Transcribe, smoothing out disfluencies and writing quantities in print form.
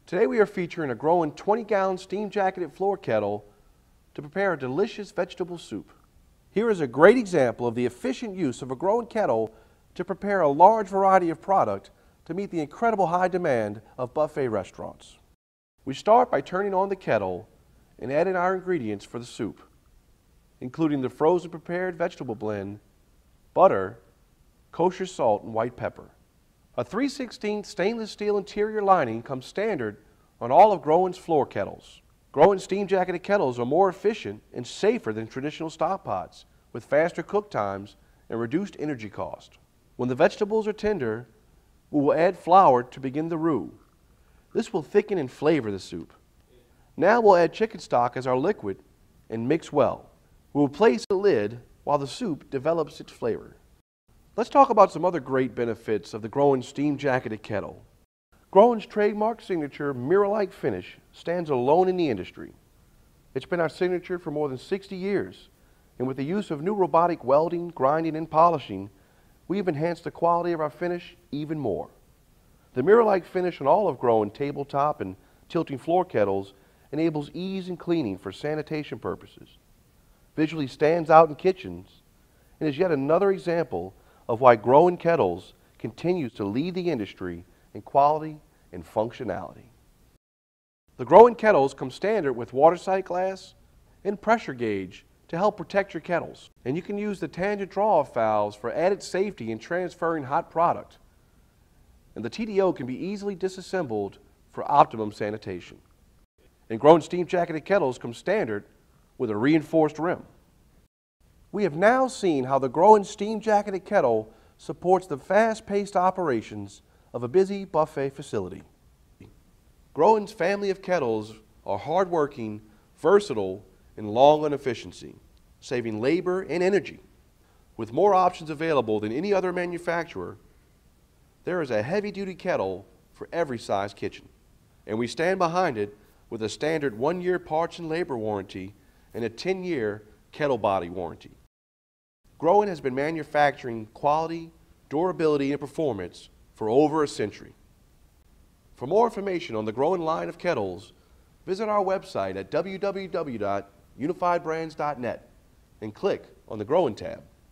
Today we are featuring a Groen 20-gallon steam-jacketed floor kettle to prepare a delicious vegetable soup. Here is a great example of the efficient use of a Groen kettle to prepare a large variety of product to meet the incredible high demand of buffet restaurants. We start by turning on the kettle and adding our ingredients for the soup, including the frozen prepared vegetable blend, butter, kosher salt, and white pepper. A 3/16 stainless steel interior lining comes standard on all of Groen's floor kettles. Groen steam-jacketed kettles are more efficient and safer than traditional stock pots, with faster cook times and reduced energy cost. When the vegetables are tender, we will add flour to begin the roux. This will thicken and flavor the soup. Now we'll add chicken stock as our liquid and mix well. We will place the lid while the soup develops its flavor. Let's talk about some other great benefits of the Groen steam-jacketed kettle. Groen's trademark signature mirror-like finish stands alone in the industry. It's been our signature for more than 60 years, and with the use of new robotic welding, grinding, and polishing, we've enhanced the quality of our finish even more. The mirror-like finish on all of Groen tabletop and tilting floor kettles enables ease in cleaning for sanitation purposes, visually stands out in kitchens, and is yet another example of why Groen Kettles continues to lead the industry in quality and functionality. The Groen Kettles come standard with watertight glass and pressure gauge to help protect your kettles. And you can use the tangent draw-off valves for added safety in transferring hot product. And the TDO can be easily disassembled for optimum sanitation. And Groen steam-jacketed kettles come standard with a reinforced rim. We have now seen how the Groen steam-jacketed kettle supports the fast-paced operations of a busy buffet facility. Groen's family of kettles are hard-working, versatile, and long on efficiency, saving labor and energy. With more options available than any other manufacturer, there is a heavy-duty kettle for every size kitchen. And we stand behind it with a standard 1-year parts and labor warranty and a 10-year kettle body warranty. Groen has been manufacturing quality, durability, and performance for over a century. For more information on the Groen line of kettles, visit our website at www.unifiedbrands.net and click on the Groen tab.